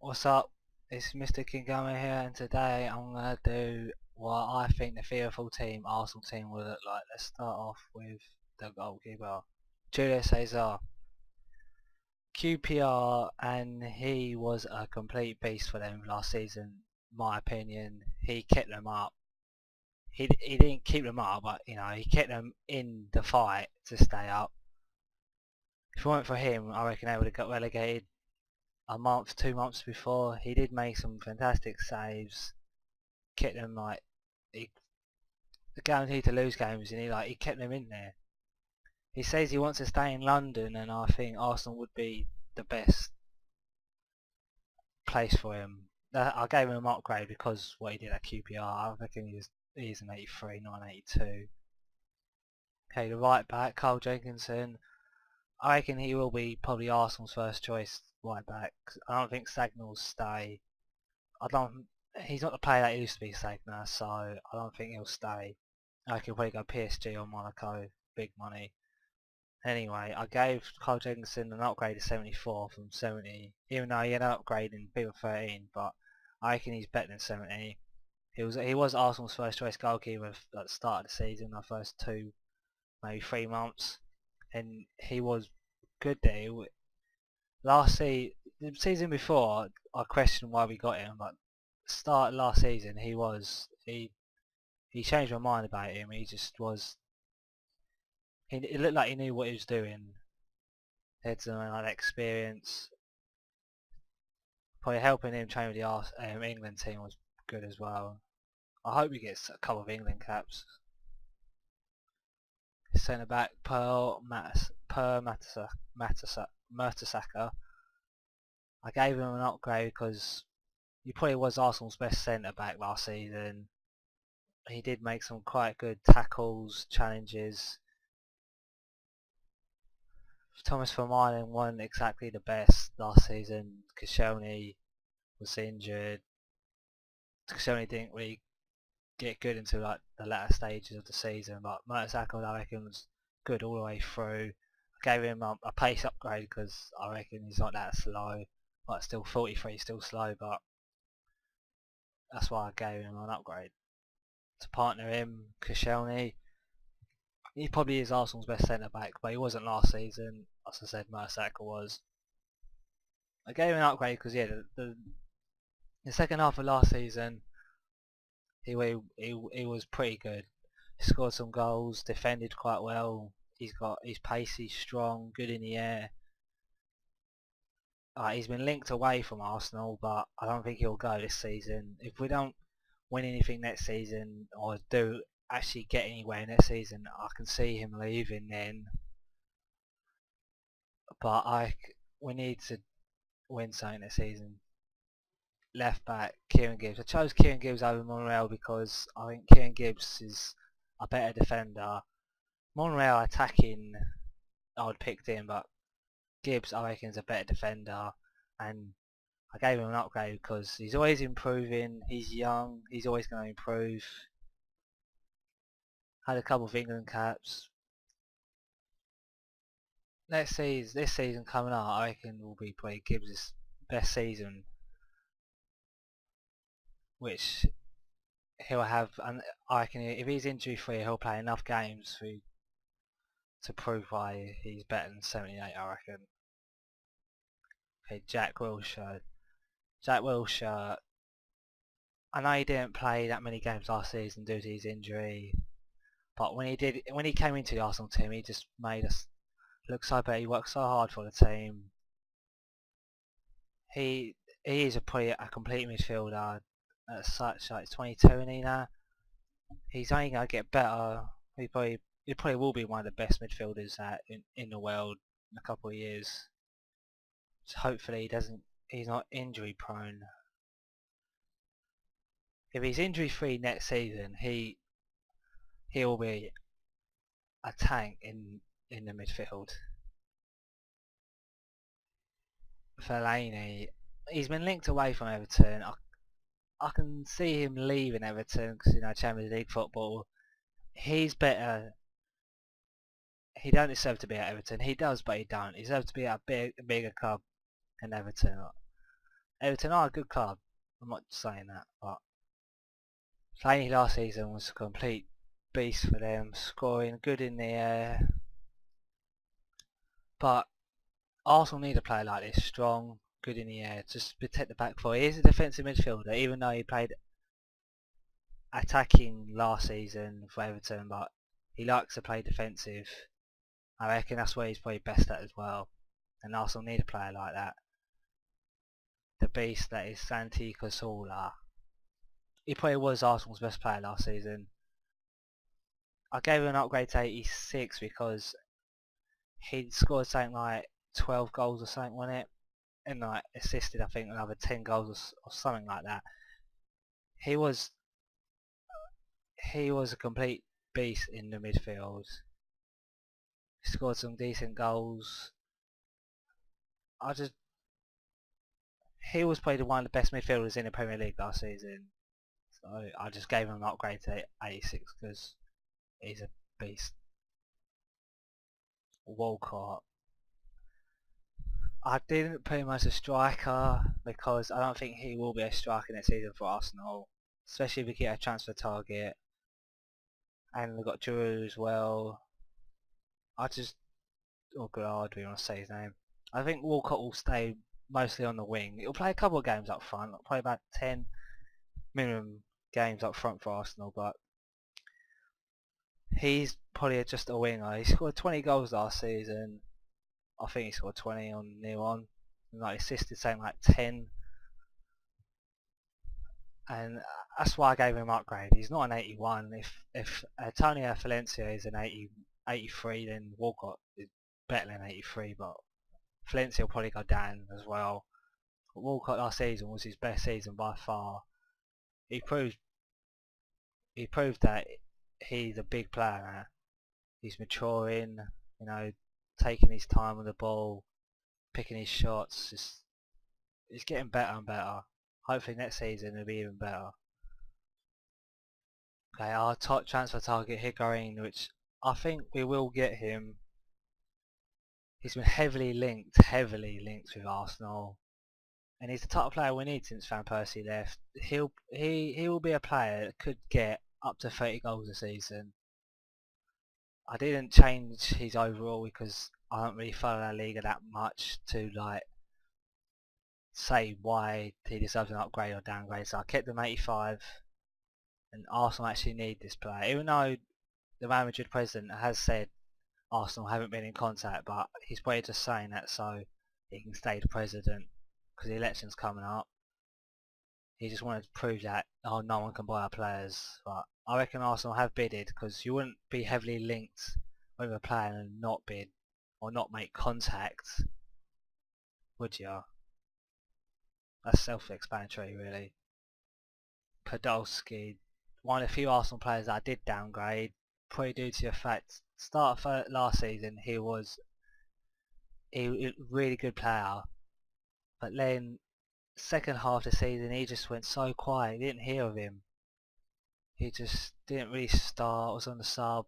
What's up? It's MrKingammo here, and today I'm gonna do what I think the fearful team, Arsenal team, will look like. Let's start off with the goalkeeper, Julius Caesar, QPR, and he was a complete beast for them last season. My opinion, he kept them up. He didn't keep them up, but he kept them in the fight to stay up. If it weren't for him, I reckon they would have got relegated a month, 2 months before. He did make some fantastic saves, kept them he guaranteed to lose games, and he kept them in there. He says he wants to stay in London, and I think Arsenal would be the best place for him. I gave him an upgrade because what he did at QPR. I reckon he's an 83, not an 82. Okay, the right back, Carl Jenkinson. I reckon he will be probably Arsenal's first choice right back. I don't think Sagna will stay. He's not the player that he used to be, Sagna, so I don't think he'll stay. I reckon he'll probably go PSG or Monaco, big money. Anyway, I gave Carl Jenkinson an upgrade of 74 from 70, even though he had an upgrade in FIFA 13, but I reckon he's better than 70. He was Arsenal's first choice goalkeeper at the start of the season, the first 2, maybe 3 months, and he was good there. The season before, I questioned why we got him, but start last season, he changed my mind about him. He just was. It looked like he knew what he was doing. He had some experience. Probably helping him train with the England team was good as well. I hope he gets a couple of England caps. Centre back Mertesacker. I gave him an upgrade because he probably was Arsenal's best centre back last season. He did make some quite good tackles, challenges. Thomas Vermaelen wasn't exactly the best last season. Koscielny was injured. Koscielny didn't really get good until the latter stages of the season, but Mertesacker I reckon was good all the way through. I gave him a pace upgrade because I reckon he's not that slow. But still 43, still slow, but that's why I gave him an upgrade. To partner him, Koscielny, he probably is Arsenal's best centre back, but he wasn't last season. As I said, Mertesacker was. I gave him an upgrade because the second half of last season he was pretty good. He scored some goals, defended quite well. He's pacey, strong, good in the air. He's been linked away from Arsenal, but I don't think he'll go this season. If we don't win anything next season or do actually get anywhere next season, I can see him leaving then. But we need to win something this season. Left back, Kieran Gibbs. I chose Kieran Gibbs over Monreal because I think Kieran Gibbs is a better defender. Monreal attacking, I would pick him, but Gibbs I reckon is a better defender, and I gave him an upgrade because he's always improving. He's young. He's always going to improve. Had a couple of England caps. This season coming up, I reckon will be probably Gibbs' best season, which he'll have. And I reckon if he's injury free, he'll play enough games to prove why he's better than 78. I reckon. Okay, Jack Wilshere. Jack Wilshere. I know he didn't play that many games last season due to his injury, but when he came into the Arsenal team, he just made us look so better. He worked so hard for the team. He is probably a complete midfielder as such. Like 22 and he now. He's only gonna get better. He probably will be one of the best midfielders in the world in a couple of years. So hopefully he's not injury prone. If he's injury free next season, he'll be a tank in the midfield. Fellaini, he's been linked away from Everton. I can see him leaving Everton because Champions League football. He's better. He don't deserve to be at Everton. He does, but he don't. He deserves to be at a bigger club than Everton. Everton are a good club. I'm not saying that, but Laney last season was a complete beast for them, scoring good in the air. But Arsenal need a player like this, strong, good in the air, just protect the back four. He is a defensive midfielder, even though he played attacking last season for Everton, but he likes to play defensive. I reckon that's where he's probably best at as well. And Arsenal need a player like that. The beast that is Santi Cazorla. He probably was Arsenal's best player last season. I gave him an upgrade to 86 because he scored something like 12 goals or something on it, and like assisted I think another 10 goals or something like that. He was a complete beast in the midfield. He scored some decent goals. He was probably one of the best midfielders in the Premier League last season. So I just gave him an upgrade to 86 because he's a beast. Walcott. I didn't put him as a striker because I don't think he will be a striker next season for Arsenal, especially if we get a transfer target. And we've got Giroud as well. Oh god, do you want to say his name? I think Walcott will stay mostly on the wing. He'll play a couple of games up front, probably about 10 minimum games up front for Arsenal, but he's probably just a winger. He scored 20 goals last season. I think he scored 20 on near on. And like assisted something like 10. And that's why I gave him an upgrade. He's not an 81. If Antonio Valencia is an 83, then Walcott is better than 83, but Valencia will probably go down as well. But Walcott last season was his best season by far. He proved that he's a big player now. He's maturing, taking his time with the ball, picking his shots. He's getting better and better. Hopefully next season he'll be even better. Okay, our top transfer target, Higuain, which I think we will get him. He's been heavily linked with Arsenal, and he's the type of player we need since Van Persie left. He will be a player that could get up to 30 goals a season. I didn't change his overall because I don't really follow La Liga that much to like say why he deserves an upgrade or downgrade. So I kept him 85, and Arsenal actually need this player, even though the Real Madrid president has said Arsenal haven't been in contact, but he's probably just saying that so he can stay the president because the election's coming up. He just wanted to prove that no one can buy our players, but I reckon Arsenal have bidded because you wouldn't be heavily linked with a player and not bid or not make contact, would you? That's self-explanatory really. Podolski, one of the few Arsenal players that I did downgrade, probably due to the fact start of last season he was a really good player, but then second half of the season he just went so quiet. You didn't hear of him. He just didn't really start. Was on the sub.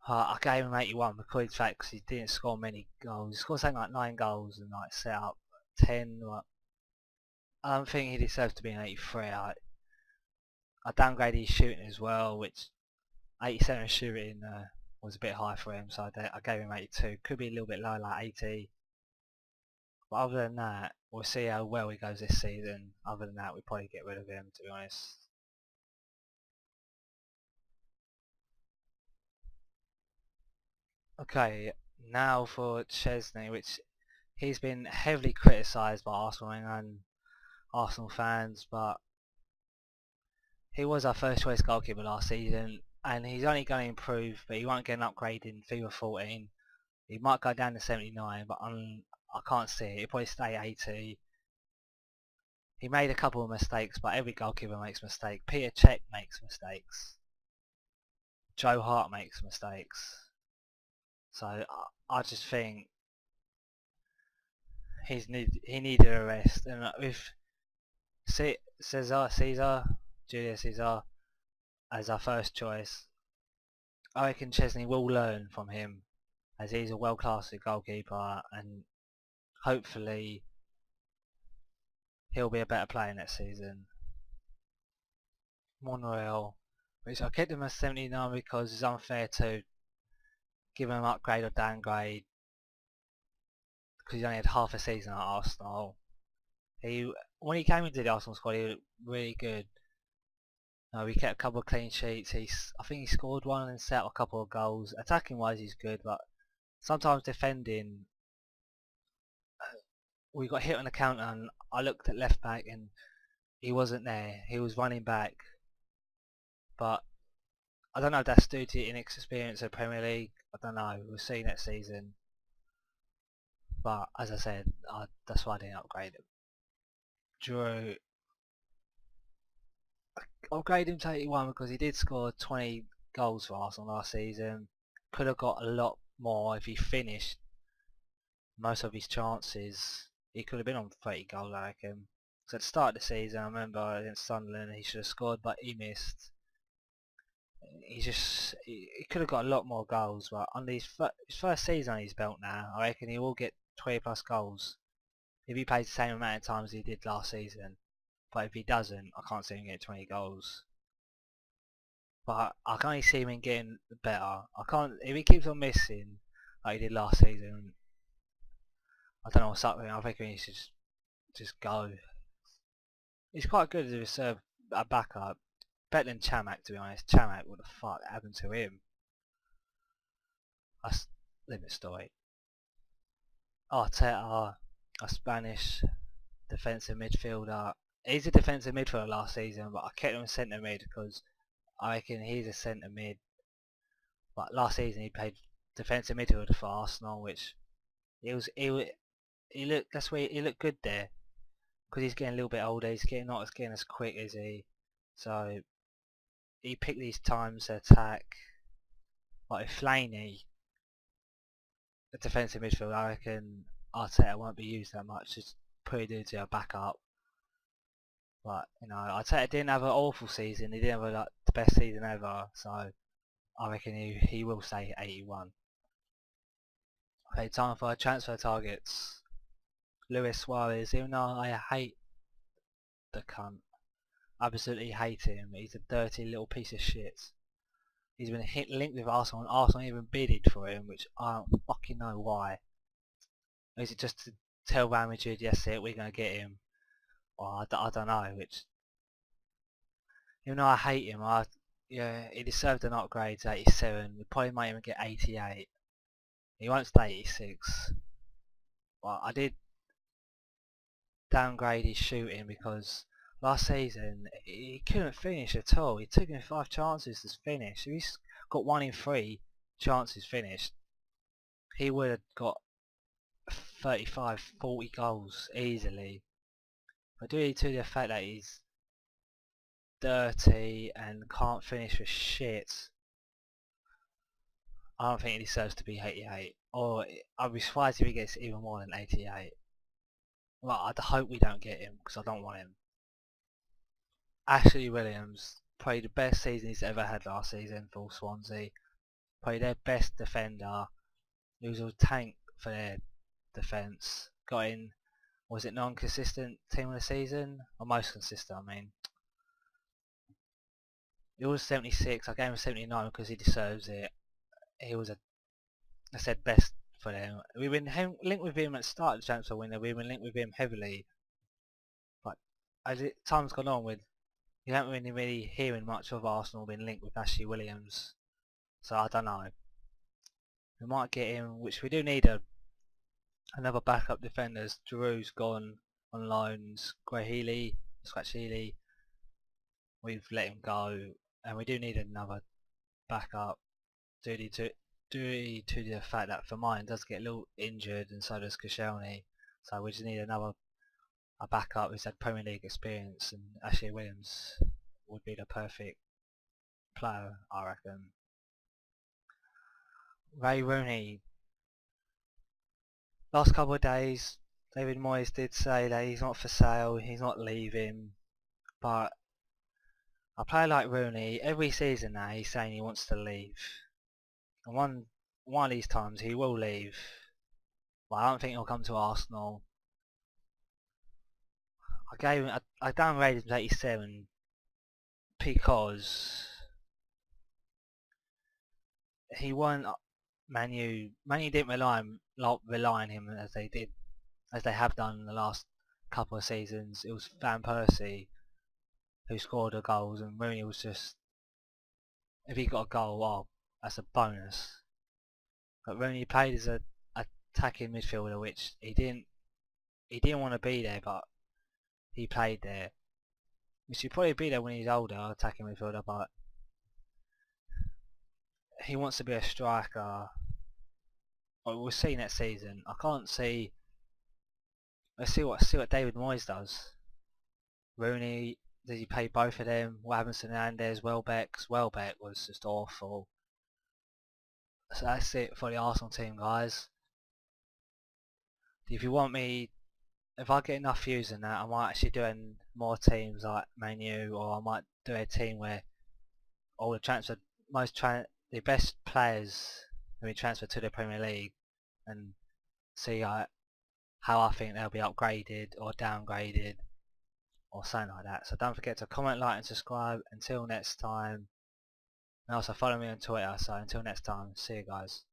I gave him 81 because of the fact he didn't score many goals. He scored something like 9 goals and like set up 10. I don't think he deserves to be an 83. I downgraded his shooting as well, which 87 shooting was a bit high for him, so I gave him 82. Could be a little bit lower, like 80. But other than that, we'll see how well he goes this season. Other than that, we'll probably get rid of him, to be honest. Okay, now for Chesney, which he's been heavily criticised by Arsenal and Arsenal fans, but he was our first choice goalkeeper last season, and he's only going to improve, but he won't get an upgrade in FIFA 14. He might go down to 79, but I can't see it. He'll probably stay 80. He made a couple of mistakes, but every goalkeeper makes mistakes. Peter Cech makes mistakes. Joe Hart makes mistakes. So I just think he needed a rest, and with Julius Caesar as our first choice, I reckon Chesney will learn from him, as he's a world-class goalkeeper, and hopefully he'll be a better player next season. Monreal, which I kept him at 79 because it's unfair to give him an upgrade or downgrade because he only had half a season at Arsenal. When he came into the Arsenal squad, he was really good. We kept a couple of clean sheets. I think he scored one and set up a couple of goals. Attacking wise, he's good, but sometimes defending, we got hit on the counter, and I looked at left back, and he wasn't there. He was running back, but I don't know if that's due to inexperience of Premier League. I don't know. We'll see next season. But as I said, that's why I didn't upgrade him. Drew, upgrade him to 81 because he did score 20 goals for Arsenal last season. Could have got a lot more if he finished most of his chances. He could have been on 30 goals, I reckon. So at the start of the season, I remember against Sunderland, he should have scored, but he missed. He could have got a lot more goals, but on his first season on his belt now, I reckon he will get 20 plus goals if he plays the same amount of times he did last season. But if he doesn't, I can't see him getting 20 goals. But I can only see him getting better. If he keeps on missing like he did last season, I don't know what's up with him. I think he should just go. He's quite good as a reserve, a backup. Better than Chamak, to be honest. Chamak, what the fuck happened to him? That's a limit story. Arteta, a Spanish defensive midfielder. He's a defensive midfielder last season, but I kept him centre mid because I reckon he's a centre mid. But last season he played defensive midfielder for Arsenal, which he looked good there because he's getting a little bit older. He's not getting as quick as he. So he picked these times to attack. Like Flaney, the defensive midfield, I reckon Arteta won't be used that much. Just put it into a backup. But Arteta didn't have an awful season. He didn't have the best season ever. So I reckon he will stay 81. Okay, time for transfer targets. Luis Suarez, even though I hate the cunt, absolutely hate him. He's a dirty little piece of shit. He's been linked with Arsenal, and Arsenal even bidded for him, which I don't fucking know why. Or is it just to tell Real Madrid, yes, we're going to get him? Or I don't know. Which, even though I hate him, he deserved an upgrade to 87. We probably might even get 88. He won't stay 86. But I did downgrade his shooting because last season he couldn't finish at all. It took him 5 chances to finish. If he's got 1 in 3 chances finished, he would have got 35, 40 goals easily. But due to the fact that he's dirty and can't finish for shit, I don't think he deserves to be 88. Or I'd be surprised if he gets even more than 88. Well, I hope we don't get him because I don't want him. Ashley Williams, probably the best season he's ever had last season for Swansea. Probably their best defender. He was a tank for their defence. Got in, was it non-consistent team of the season? Or most consistent, I mean. He was 76, I gave him 79 because he deserves it. He was I said best for them. We've been linked with him at the start of the transfer window. We've been linked with him heavily. But as time's gone on, you haven't really hearing much of Arsenal being linked with Ashley Williams. So I don't know. We might get him, which we do need another backup defender. Giroud's gone on loans. Scratch Healy, we've let him go, and we do need another backup due to the fact that Vermaelen does get a little injured, and so does Koscielny. So we just need a backup who's had Premier League experience, and Ashley Williams would be the perfect player, I reckon. Ray Rooney. Last couple of days, David Moyes did say that he's not for sale, he's not leaving, but a player like Rooney, every season now he's saying he wants to leave. And one of these times he will leave. But I don't think he'll come to Arsenal. I downgraded him to 87 because he won Man U didn't rely on him as they have done in the last couple of seasons. It was Van Persie who scored the goals, and Rooney was just, if he got a goal, well, that's a bonus. But Rooney played as a attacking midfielder, which he didn't want to be there, but he played there. He should probably be there when he's older, attacking midfielder, but he wants to be a striker. Well, we'll see next season. I can't see. Let's see what David Moyes does. Rooney, does he play both of them? What happens to Hernandez? Welbeck was just awful. So that's it for the Arsenal team, guys. If you want me, if I get enough views in that, I might actually do more teams like Man U, or I might do a team where all the best players who be transferred to the Premier League, and see how I think they'll be upgraded or downgraded or something like that. So don't forget to comment, like and subscribe. Until next time. And also follow me on Twitter. So until next time, see you guys.